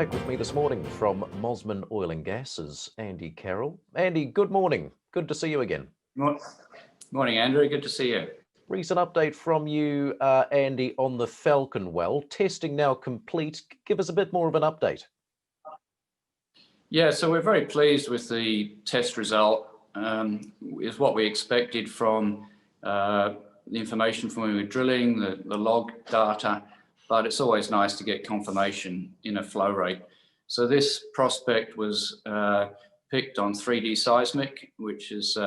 back with me this morning from Mosman Oil and Gas is Andy Carroll. Andy, good morning. Good to see you again. Morning, Andrew. Good to see you. Recent update from you, Andy, on the Falcon well. Testing now complete. Give us a bit more of an update. Yeah, so we're very pleased with the test result. Is what we expected from the information from when we were drilling, the log data, but it's always nice to get confirmation in a flow rate. So this prospect was picked on 3D seismic, which is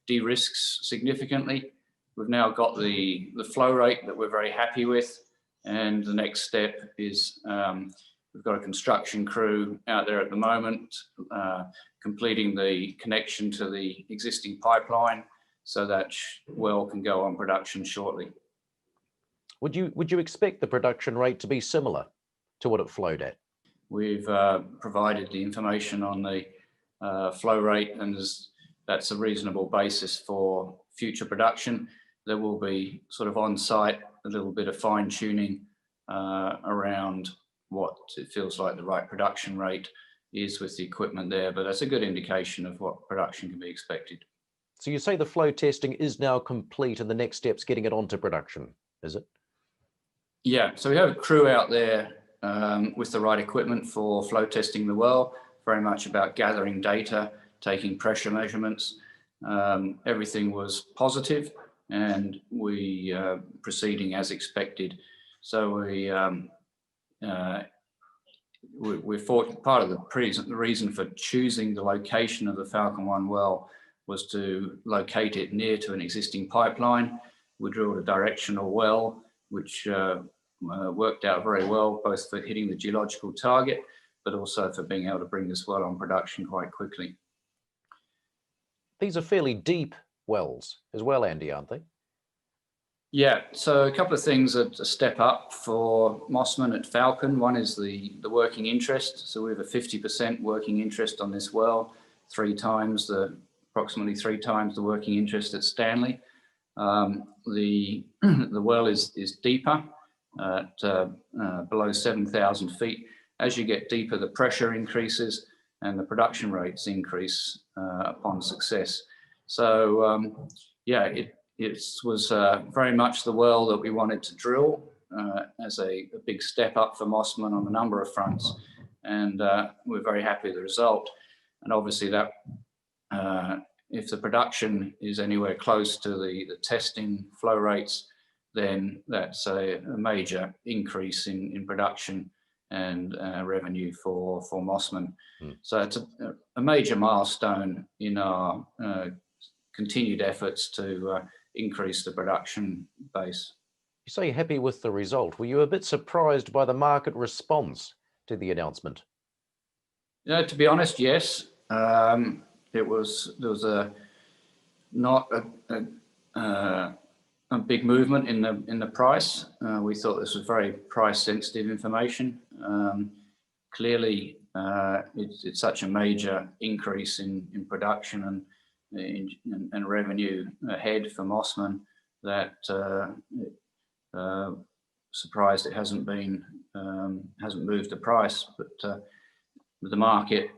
de-risks significantly. We've now got the flow rate that we're very happy with, and the next step is we've got a construction crew out there at the moment completing the connection to the existing pipeline so that well can go on production shortly. Would you expect the production rate to be similar to what it flowed at? We've provided the information on the flow rate, and that's a reasonable basis for future production. There will be sort of on-site a little bit of fine-tuning around what it feels like the right production rate is with the equipment there, but that's a good indication of what production can be expected. So you say the flow testing is now complete and the next step's getting it onto production, is it? Yeah, so we have a crew out there with the right equipment for flow testing the well, very much about gathering data, taking pressure measurements. Everything was positive and we proceeding as expected. So we're fortunate. Part of the reason for choosing the location of the Falcon 1 well was to locate it near to an existing pipeline. We drilled a directional well, which worked out very well, both for hitting the geological target, but also for being able to bring this well on production quite quickly. These are fairly deep wells as well, Andy, aren't they? Yeah, so a couple of things a step up for Mosman at Falcon. One is the working interest. So we have a 50% working interest on this well, approximately three times the working interest at Stanley. The well is deeper at below 7,000 feet. As you get deeper, the pressure increases and the production rates increase upon success. So yeah, it was very much the well that we wanted to drill as a big step up for Mosman on a number of fronts, and we're very happy with the result. And obviously that if the production is anywhere close to the testing flow rates, then that's a major increase in production and revenue for Mosman. So it's a major milestone in our continued efforts to increase the production base. You say you're happy with the result. Were you a bit surprised by the market response to the announcement? Yeah, to be honest, yes. There was not a big movement in the price. We thought this was very price sensitive information. Clearly, it's such a major increase in production and revenue ahead for Mosman that surprised it hasn't moved the price, but the market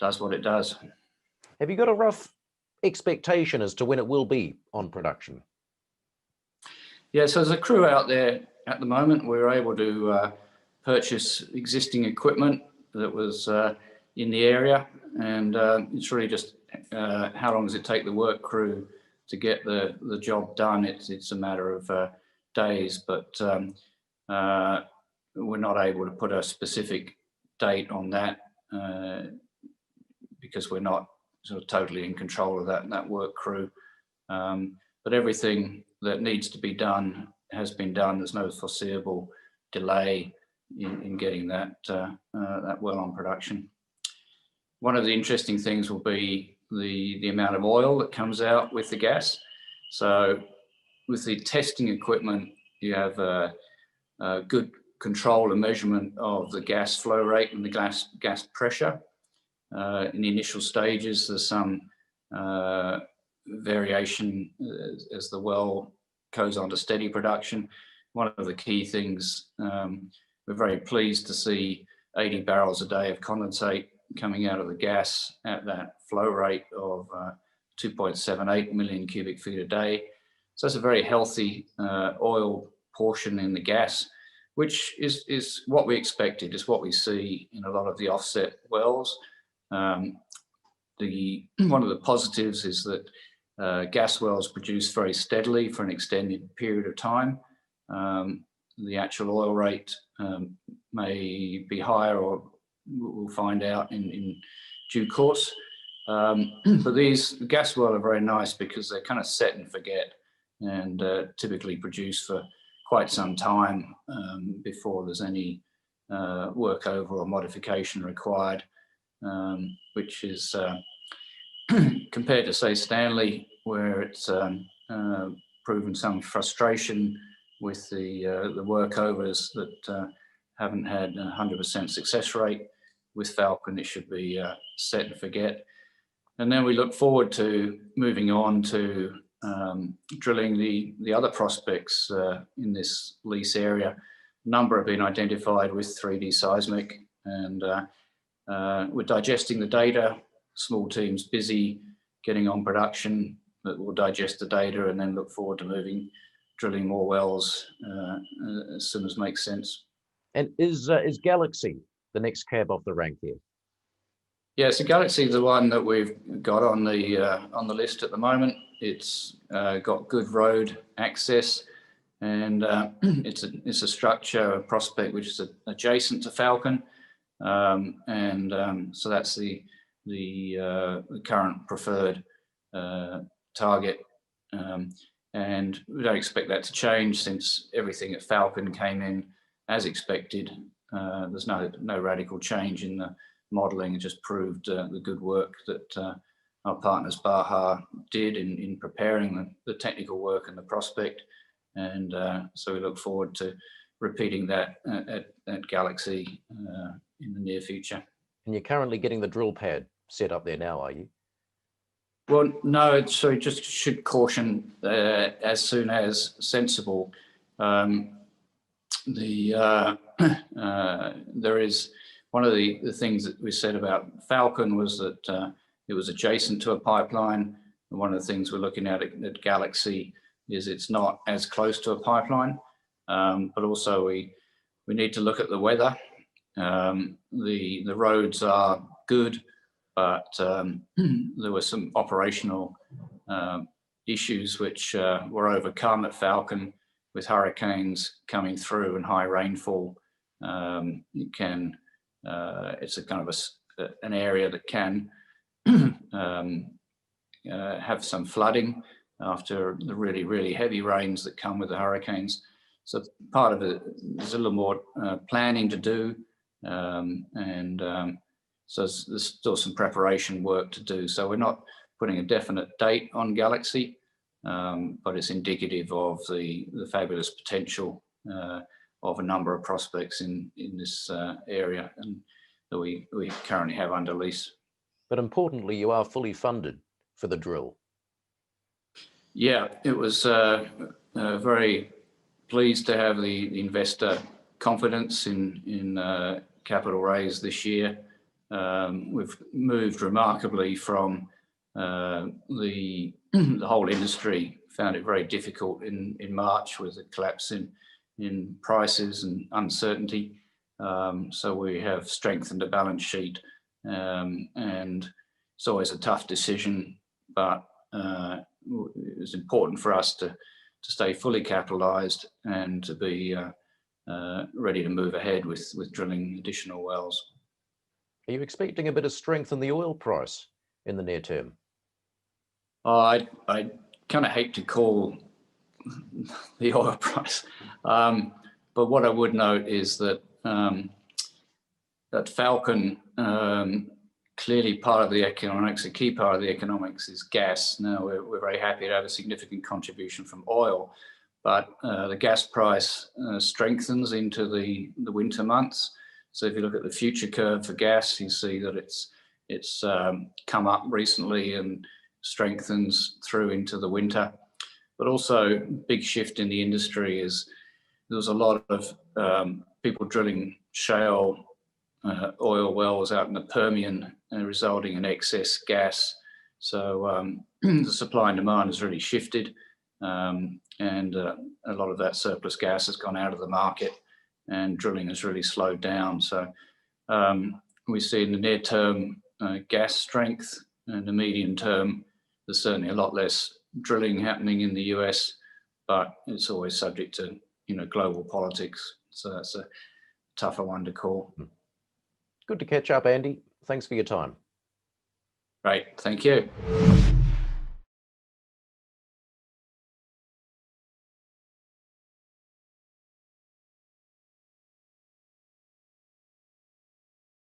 does what it does. Have you got a rough expectation as to when it will be on production? Yeah, so there's a crew out there at the moment. We were able to purchase existing equipment that was in the area, and it's really just how long does it take the work crew to get the job done. It's a matter of days, but we're not able to put a specific date on that because we're not sort of totally in control of that work crew. But everything that needs to be done has been done. There's no foreseeable delay in getting that well on production. One of the interesting things will be the amount of oil that comes out with the gas. So with the testing equipment, you have a good control and measurement of the gas flow rate and the gas pressure. In the initial stages, there's some variation as the well goes on to steady production. One of the key things we're very pleased to see 80 barrels a day of condensate coming out of the gas at that flow rate of 2.78 million cubic feet a day. So that's a very healthy oil portion in the gas, which is what we expected, is what we see in a lot of the offset wells. One of the positives is that gas wells produce very steadily for an extended period of time. The actual oil rate may be higher, or we'll find out in due course. But these gas wells are very nice because they're kind of set and forget, and typically produce for quite some time before there's any workover or modification required, which is compared to, say, Stanley, where it's proven some frustration with the workovers that haven't had a 100% success rate. With Falcon, it should be set and forget. And then we look forward to moving on to drilling the other prospects in this lease area. A number have been identified with 3D seismic, and we're digesting the data. Small teams busy getting on production, but we'll digest the data and then look forward to drilling more wells as soon as makes sense. And is Galaxy the next cab off the rank here? Yeah, so Galaxy is the one that we've got on the list at the moment. It's got good road access, and it's a structure, a prospect which is adjacent to Falcon, so that's the current preferred target, and we don't expect that to change since everything at Falcon came in as expected. There's no radical change in the modelling. It just proved the good work that our partners Baja did in preparing the technical work and the prospect, and so we look forward to repeating that at Galaxy in the near future. And you're currently getting the drill pad set up there now, are you? Well, no, so just should caution as soon as sensible. There is one of the things that we said about Falcon was that it was adjacent to a pipeline. And one of the things we're looking at Galaxy is it's not as close to a pipeline, but also we need to look at the weather. The roads are good, but there were some operational issues which were overcome at Falcon with hurricanes coming through and high rainfall. It's a kind of an area that can have some flooding after the really, really heavy rains that come with the hurricanes. So part of it, there's a little more planning to do, so there's still some preparation work to do. So we're not putting a definite date on Galaxy, but it's indicative of the fabulous potential of a number of prospects in this area and that we currently have under lease. But importantly, you are fully funded for the drill. Yeah, it was very pleased to have the investor confidence in capital raise this year. We've moved remarkably from the whole industry found it very difficult in March with the collapse in prices and uncertainty. So we have strengthened the balance sheet, and it's always a tough decision, but it was important for us to stay fully capitalized and to be ready to move ahead with drilling additional wells. Are you expecting a bit of strength in the oil price in the near term? I kind of hate to call the oil price, but what I would note is that that Falcon, clearly part of the economics, a key part of the economics is gas. Now we're very happy to have a significant contribution from oil, but the gas price strengthens into the winter months. So if you look at the future curve for gas, you see that it's come up recently and strengthens through into the winter. But also big shift in the industry is there was a lot of people drilling shale oil wells out in the Permian, resulting in excess gas. So the supply and demand has really shifted, and a lot of that surplus gas has gone out of the market, and drilling has really slowed down. So we see in the near term gas strength, and the medium term there's certainly a lot less drilling happening in the US, but it's always subject to global politics. So that's a tougher one to call. Good to catch up, Andy. Thanks for your time. Great, thank you.